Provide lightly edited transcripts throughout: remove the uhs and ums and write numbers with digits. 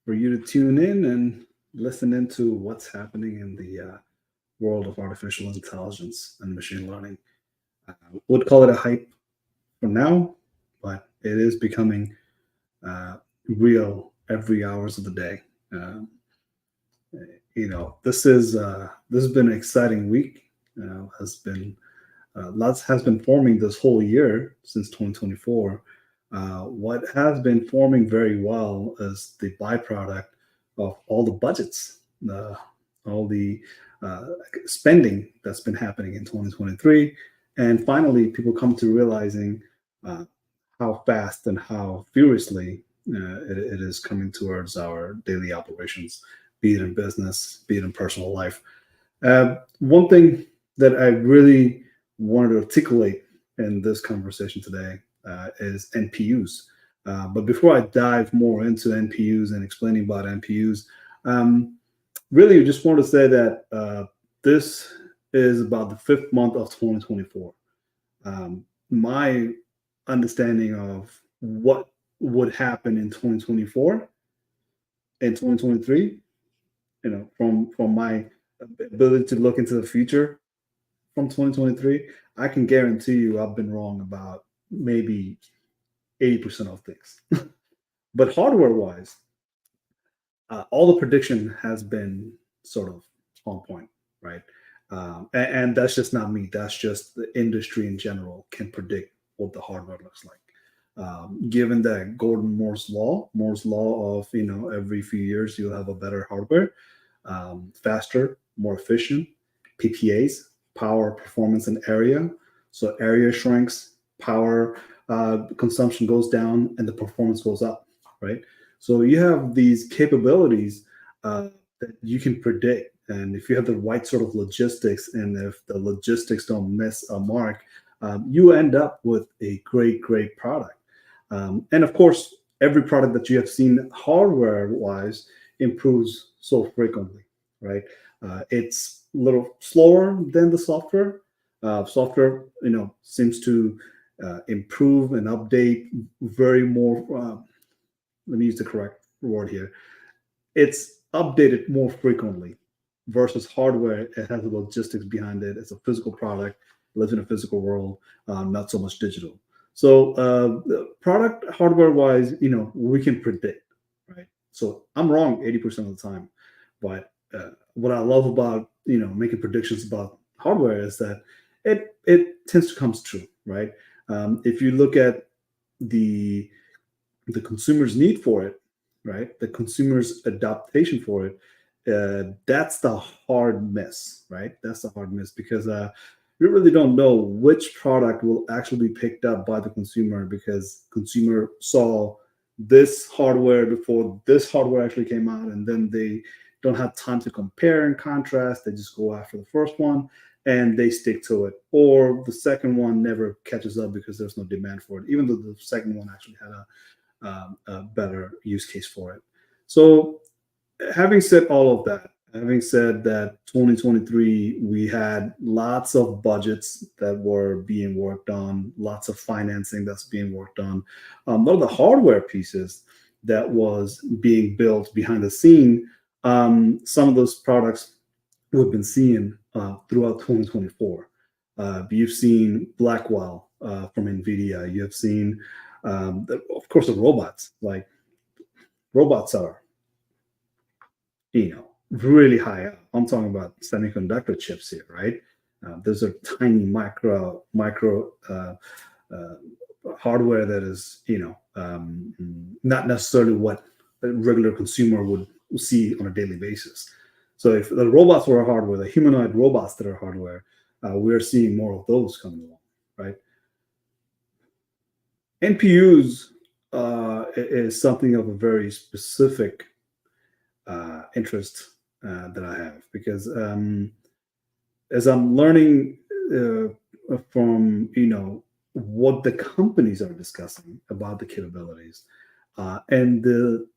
for you to tune in and listen into what's happening in the world of artificial intelligence and machine learning. I would call it a hype for now, but it is becoming uh, real every hours of the day. Um, this has been an exciting week. Has been lots has been forming this whole year since 2024. What has been forming very well is the byproduct of all the budgets, all the uh, spending that's been happening in 2023, and finally people come to realizing uh, how fast and how furiously it is coming towards our daily operations, be it in business, be it in personal life. One thing that I really wanted to articulate in this conversation today is NPUs. But before I dive more into NPUs and explaining about NPUs, um, really just want to say that this is about the fifth month of 2024. My understanding of what would happen in 2024 and 2023, from my ability to look into the future from 2023, I can guarantee you I've been wrong about maybe 80% of things. But hardware wise, all the prediction has been sort of on point, right? And that's just not me. That's just the industry in general can predict what the hardware looks like. Given that Gordon Moore's law of every few years you'll have a better hardware, faster, more efficient, PPAs, power, performance, and area. So area shrinks, power consumption goes down, and the performance goes up, right? So you have these capabilities that you can predict. And if you have the right sort of logistics, and if the logistics don't miss a mark, you end up with a great, great product. And of course, every product that you have seen hardware wise improves so frequently, right? It's a little slower than the software. Software, seems to improve and update very more. Let me use the correct word here. It's updated more frequently versus hardware. It has the logistics behind it. It's a physical product, lives in a physical world, not so much digital. So, product hardware wise, we can predict, right? So I'm wrong 80% of the time, but what I love about making predictions about hardware is that it tends to come true, right? If you look at the the consumer's need for it, right? The consumer's adaptation for it. That's the hard miss, right? That's the hard miss because you really don't know which product will actually be picked up by the consumer because consumer saw this hardware before this hardware actually came out, and then they don't have time to compare and contrast. They just go after the first one and they stick to it, or the second one never catches up because there's no demand for it, even though the second one actually had a better use case for it. So, having said all of that, having said that 2023, we had lots of budgets that were being worked on, lots of financing that's being worked on. A lot of the hardware pieces that was being built behind the scene, some of those products we've been seeing throughout 2024. You've seen Blackwell from NVIDIA. You have seen, of course, the robots. Like robots are, really high up. I'm talking about semiconductor chips here, right? Those are tiny micro uh, hardware that is, not necessarily what a regular consumer would see on a daily basis. So if the robots were hardware, the humanoid robots that are hardware, we're seeing more of those coming along, right? NPUs is something of a very specific interest that I have because as I'm learning from what the companies are discussing about the capabilities and the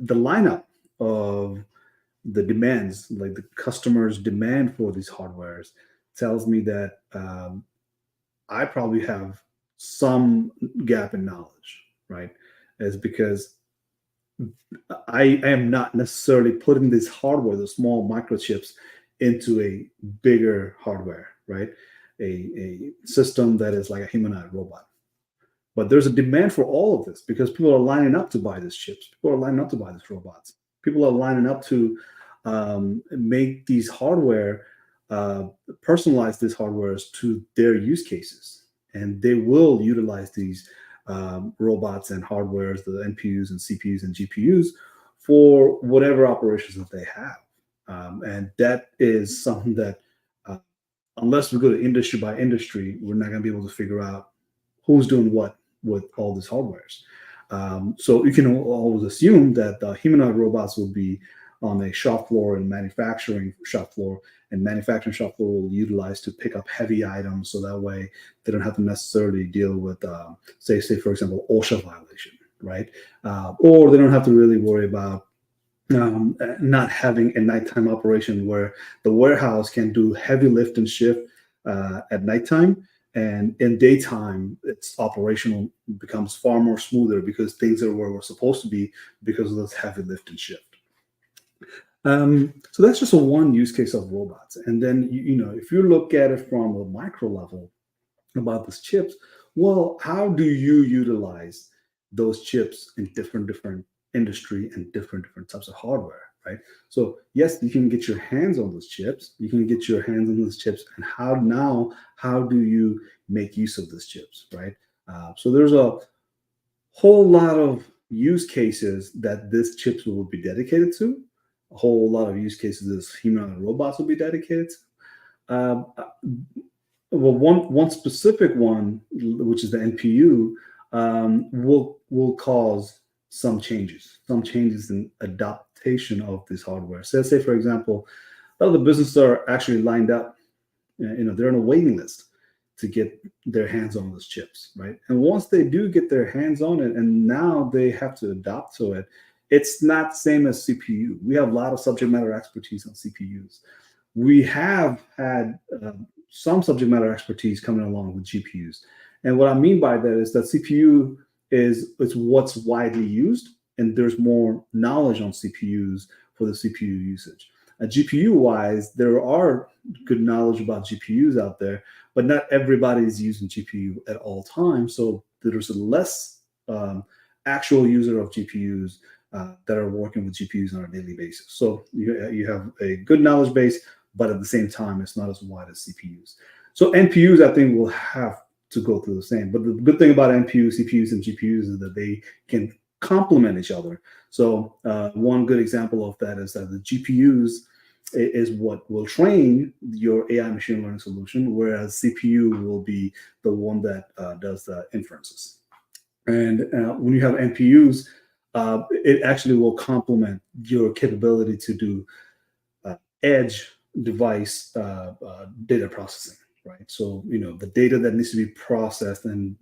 lineup of the demands, like the customers' demand for these hardwares, tells me that I probably have some gap in knowledge, right? Is because I am not necessarily putting this hardware, the small microchips, into a bigger hardware, right? A system that is like a humanoid robot. But there's a demand for all of this because people are lining up to buy these chips. People are lining up to buy these robots. People are lining up to make these hardware, uh, personalize these hardwares to their use cases. And they will utilize these robots and hardwares, the NPUs and CPUs and GPUs, for whatever operations that they have. And that is something that, uh, unless we go to industry by industry, we're not going to be able to figure out who's doing what with all these hardwares. So you can always assume that the humanoid robots will be on a shop floor and manufacturing shop floor, and manufacturing shop floor will utilize to pick up heavy items, so that way they don't have to necessarily deal with, say for example, OSHA violation, right? Or they don't have to really worry about not having a nighttime operation where the warehouse can do heavy lift and shift at nighttime, and in daytime its operational becomes far more smoother because things are where we're supposed to be because of this heavy lift and shift. So that's just a one use case of robots. And then if you look at it from a micro level about these chips, well, how do you utilize those chips in different industry and different types of hardware, right? So yes, you can get your hands on those chips. You can get your hands on those chips, and how do you make use of those chips, right? So there's a whole lot of use cases that this chips will be dedicated to. A whole lot of use cases this humanoid robots will be dedicated to. Well, one specific one, which is the NPU, will cause some changes in adaptation of this hardware. So, let's say, for example, a lot of the businesses are actually lined up. They're on a waiting list to get their hands on those chips, right? And once they do get their hands on it, and now they have to adapt to it, it's not the same as CPU. We have a lot of subject matter expertise on CPUs. We have had some subject matter expertise coming along with GPUs. And what I mean by that is that CPU is what's widely used, and there's more knowledge on CPUs for the CPU usage. GPU wise, there are good knowledge about GPUs out there, but not everybody is using GPU at all times. So there's a less actual user of GPUs that are working with GPUs on a daily basis. So you have a good knowledge base, but at the same time, it's not as wide as CPUs. So NPUs, I think, will have to go through the same. But the good thing about NPUs, CPUs, and GPUs is that they can complement each other. So one good example of that is that the GPUs is what will train your AI machine learning solution, whereas CPU will be the one that does the inferences. And when you have NPUs, it actually will complement your capability to do edge device data processing, right? So, the data that needs to be processed and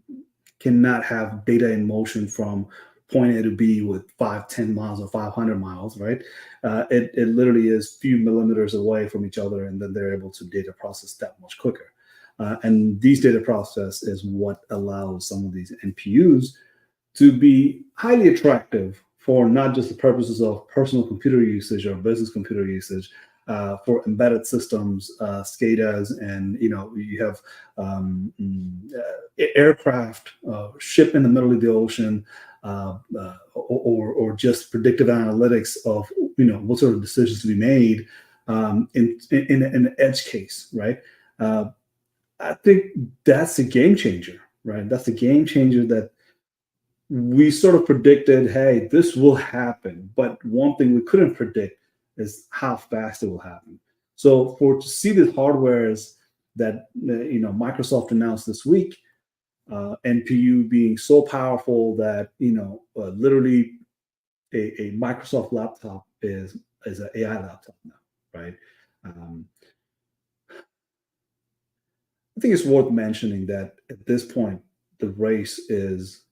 cannot have data in motion from point A to B with 5, 10 miles or 500 miles, right? It literally is few millimeters away from each other, and then they're able to data process that much quicker. And these data process is what allows some of these NPUs to be highly attractive for not just the purposes of personal computer usage or business computer usage, for embedded systems, SCADAs, and you have aircraft ship in the middle of the ocean, or just predictive analytics of what sort of decisions to be made in an edge case, right? I think that's a game changer, right? That's a game changer that we sort of predicted, hey, this will happen. But one thing we couldn't predict is how fast it will happen. So to see the hardwares that Microsoft announced this week, NPU being so powerful that literally a Microsoft laptop is an AI laptop now, right? Um, I think it's worth mentioning that at this point, the race is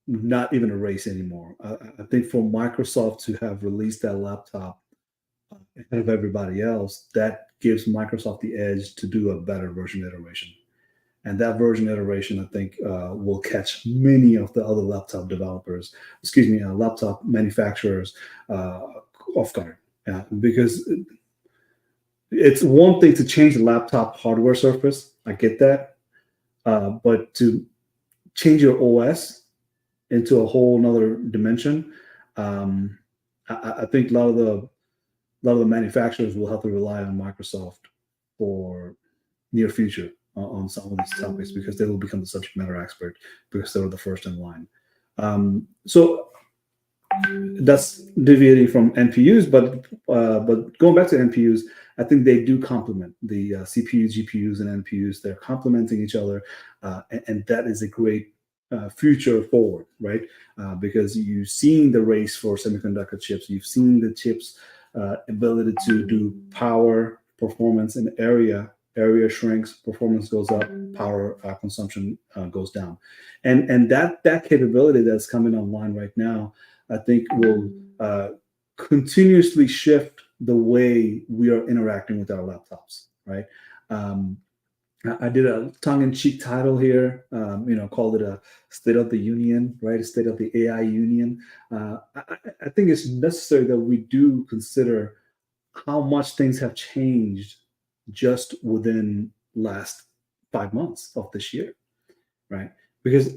not even a race anymore. I think for Microsoft to have released that laptop ahead of everybody else, that gives Microsoft the edge to do a better version iteration. and that version iteration, I think, will catch many of the other laptop developers, excuse me, laptop manufacturers uh, off guard. Because it's one thing to change the laptop hardware surface. I get that, but to change your OS into a whole nother dimension, um, I think a lot of the manufacturers will have to rely on Microsoft for near future on some of these topics because they will become the subject matter expert because they were the first in line. So that's deviating from NPUs, but going back to NPUs, I think they do complement the CPUs, GPUs, and NPUs. They're complementing each other, and that is a great future forward, right? Because you've seen the race for semiconductor chips, you've seen the chips' ability to do power, performance, and area shrinks, performance goes up, power consumption goes down, and that capability that's coming online right now, I think will continuously shift the way we are interacting with our laptops, right? Um, I did a tongue-in-cheek title here, called it a State of the Union, right? A State of the AI Union. I think it's necessary that we do consider how much things have changed just within last 5 months of this year, right? Because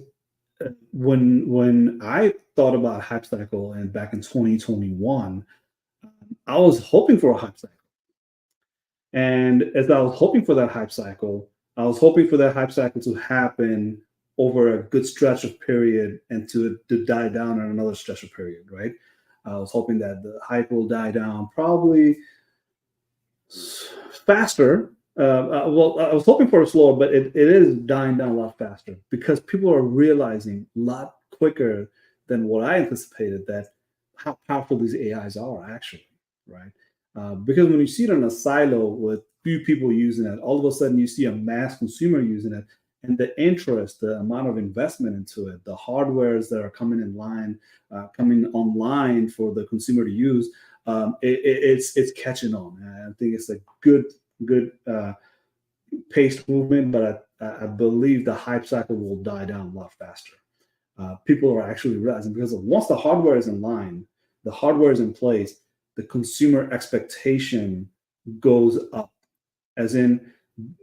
when I thought about hype cycle and back in 2021, I was hoping for a hype cycle. And as I was hoping for that hype cycle, I was hoping for that hype cycle to happen over a good stretch of period and to die down on another stretch of period, right? I was hoping that the hype will die down probably faster. Well, I was hoping for a slower, but it is dying down a lot faster because people are realizing a lot quicker than what I anticipated that how powerful these AIs are actually, right? Because when you see it in a silo with few people using it, all of a sudden you see a mass consumer using it, and the interest, the amount of investment into it, the hardwares that are coming online for the consumer to use, it's catching on. And I think it's a good paced movement, but I believe the hype cycle will die down a lot faster. People are actually realizing because once the hardware is in line, the hardware is in place, the consumer expectation goes up. As in,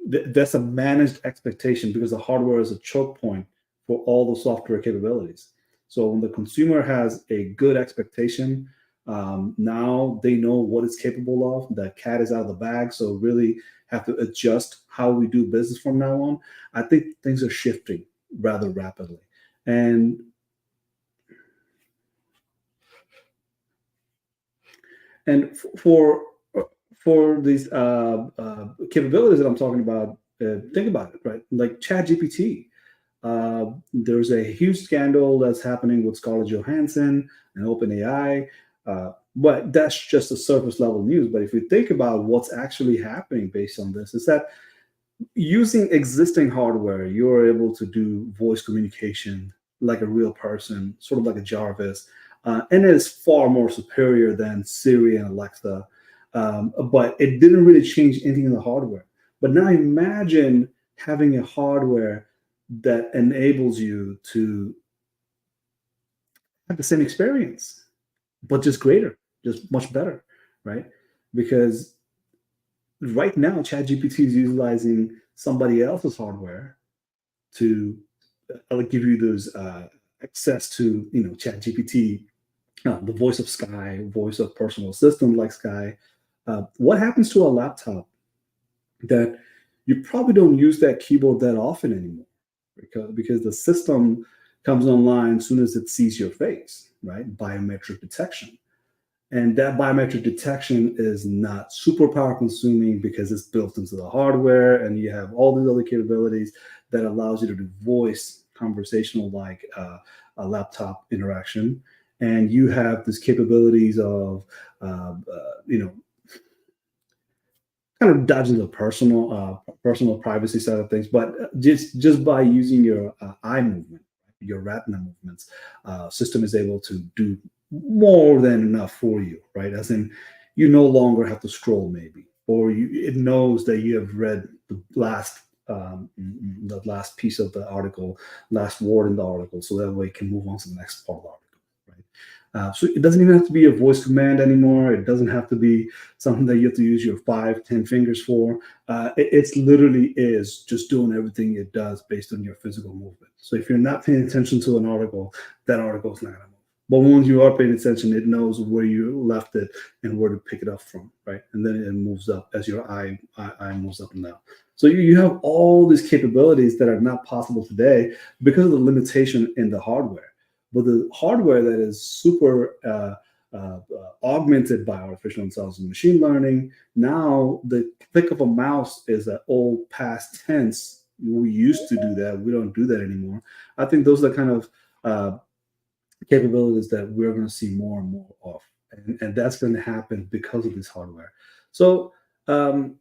that's a managed expectation because the hardware is a choke point for all the software capabilities. So when the consumer has a good expectation, now they know what it's capable of. The cat is out of the bag, so really have to adjust how we do business from now on. I think things are shifting rather rapidly, and for these capabilities that I'm talking about, think about it, right? Like ChatGPT. There's a huge scandal that's happening with Scarlett Johansson and OpenAI, but that's just the surface level news. But if you think about what's actually happening based on this, is that using existing hardware, you're able to do voice communication like a real person, sort of like a Jarvis, and it is far more superior than Siri and Alexa. But it didn't really change anything in the hardware. But now imagine having a hardware that enables you to have the same experience, but just greater, just much better, right? Because right now, ChatGPT is utilizing somebody else's hardware to give you those access to, ChatGPT, the voice of Sky, voice of personal assistant like Sky. What happens to a laptop that you probably don't use that keyboard that often anymore because the system comes online as soon as it sees your face, right? Biometric detection. And that biometric detection is not super power consuming because it's built into the hardware and you have all these other capabilities that allows you to do voice conversational like a laptop interaction. And you have these capabilities of, kind of dodging the personal privacy side of things, but just by using your eye movement, your retina movements, system is able to do more than enough for you, right? As in, you no longer have to scroll, maybe, or it knows that you have read the last the last piece of the article, last word in the article, so that way it can move on to the next part of the article, right? So it doesn't even have to be a voice command anymore. It doesn't have to be something that you have to use your 5, 10 fingers for. It's literally is just doing everything it does based on your physical movement. So if you're not paying attention to an article, that article is not going to move. But once you are paying attention, it knows where you left it and where to pick it up from, right? And then it moves up as your eye moves up and down. So you have all these capabilities that are not possible today because of the limitation in the hardware. But the hardware that is super augmented by artificial intelligence and machine learning, now the click of a mouse is an old past tense. We used to do that. We don't do that anymore. I think those are the kind of capabilities that we're going to see more and more of. And that's going to happen because of this hardware. So the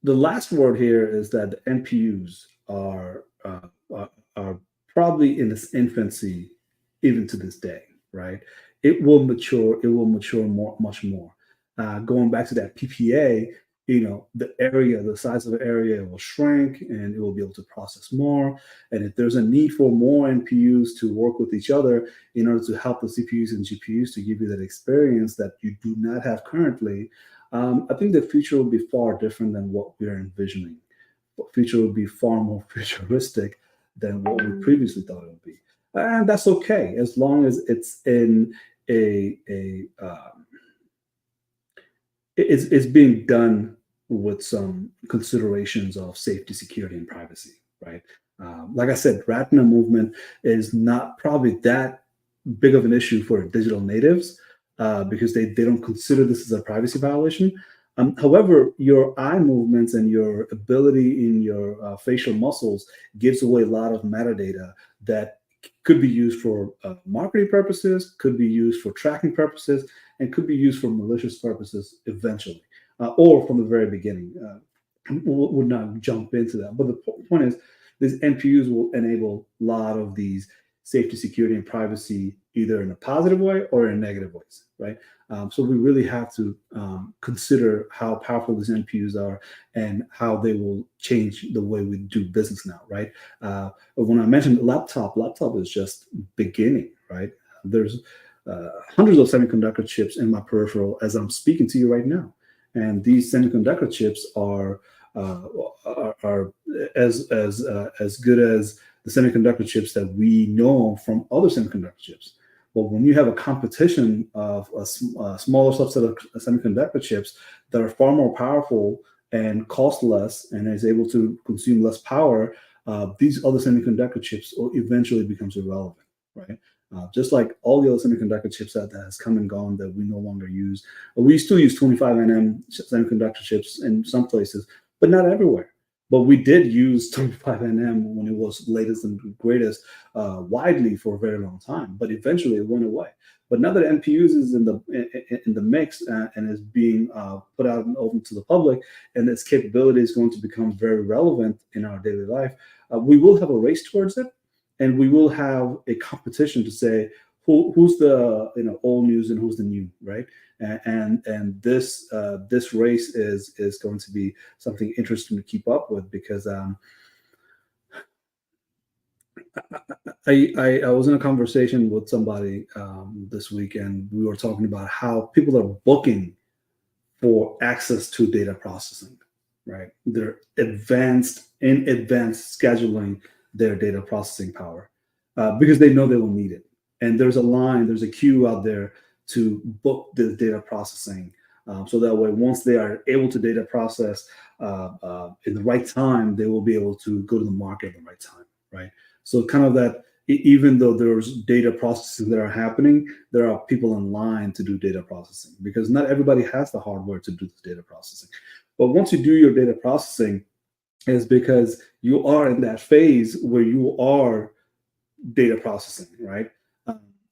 last word here is that the NPUs are probably in its infancy, even to this day, right? It will mature. It will mature much more. Going back to that PPA, the size of the area will shrink, and it will be able to process more. And if there's a need for more NPUs to work with each other in order to help the CPUs and GPUs to give you that experience that you do not have currently, I think the future will be far different than what we are envisioning. The future will be far more futuristic than what we previously thought it would be, and that's okay as long as it's in it's being done with some considerations of safety, security, and privacy, right? Like I said, retina movement is not probably that big of an issue for digital natives because they don't consider this as a privacy violation. However, your eye movements and your ability in your facial muscles gives away a lot of metadata that could be used for marketing purposes, could be used for tracking purposes, and could be used for malicious purposes eventually, or from the very beginning. Would not jump into that. But the point is, these NPUs will enable a lot of these safety, security, and privacy either in a positive way or in negative ways, right? So we really have to consider how powerful these NPUs are and how they will change the way we do business now, right? When I mentioned laptop is just beginning, right? There's hundreds of semiconductor chips in my peripheral as I'm speaking to you right now, and these semiconductor chips are as good as the semiconductor chips that we know from other semiconductor chips. But when you have a competition of a smaller subset of semiconductor chips that are far more powerful and cost less and is able to consume less power, these other semiconductor chips eventually becomes irrelevant, right? Just like all the other semiconductor chips that has come and gone that we no longer use. We still use 25 nm semiconductor chips in some places, but not everywhere. But we did use 25 nm when it was latest and greatest widely for a very long time. But eventually it went away. But now that NPUs is in the mix and is being put out and open to the public, and its capability is going to become very relevant in our daily life, we will have a race towards it, and we will have a competition to say who's the old news and who's the new, right? And this race is going to be something interesting to keep up with because I was in a conversation with somebody this week, and we were talking about how people are booking for access to data processing, right? They're advanced scheduling their data processing power because they know they will need it. And there's a queue out there to book the data processing. So that way, once they are able to data process in the right time, they will be able to go to the market at the right time, right? So kind of that, even though there's data processing that are happening, there are people in line to do data processing because not everybody has the hardware to do the data processing. But once you do your data processing, is because you are in that phase where you are data processing, right?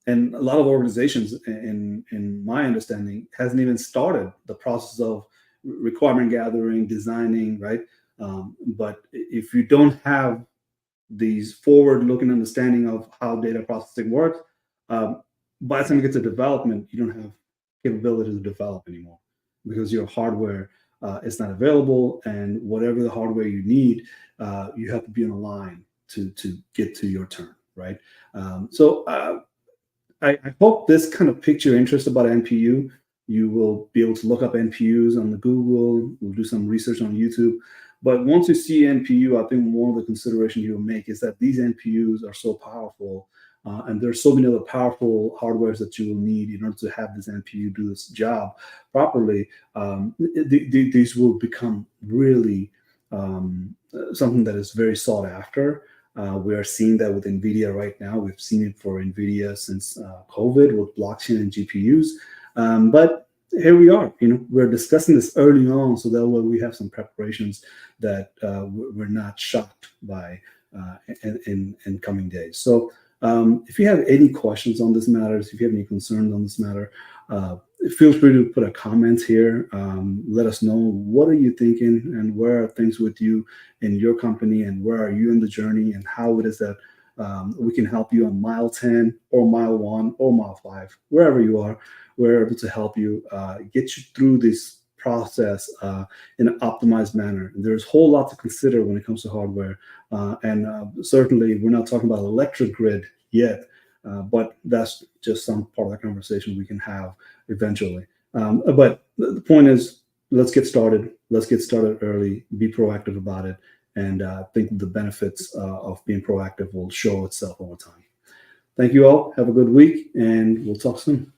And a lot of organizations, in my understanding, hasn't even started the process of requirement gathering, designing, right? But if you don't have these forward-looking understanding of how data processing works, by the time you get to development, you don't have capability to develop anymore because your hardware it's not available, and whatever the hardware you need, you have to be on a line to get to your turn, right? I hope this kind of piqued your interest about NPU. You will be able to look up NPUs on the Google. We'll do some research on YouTube. But once you see NPU, I think one of the considerations you'll make is that these NPUs are so powerful, and there's so many other powerful hardwares that you will need in order to have this NPU do this job properly. These will become really something that is very sought after. We are seeing that with NVIDIA right now. We've seen it for NVIDIA since COVID with blockchain and GPUs. But here we are. We're discussing this early on, so that way we have some preparations that we're not shocked by in coming days. So if you have any questions on this matter, if you have any concerns on this matter, feel free to put a comment here. Let us know, what are you thinking, and where are things with you in your company, and where are you in the journey, and how it is that we can help you on mile 10 or mile 1 or mile 5, wherever you are. We're able to help you get you through this process in an optimized manner. And there's a whole lot to consider when it comes to hardware, and certainly we're not talking about electric grid yet. But that's just some part of the conversation we can have eventually. But the point is, let's get started. Let's get started early, be proactive about it, and I think the benefits of being proactive will show itself over time. Thank you all. Have a good week, and we'll talk soon.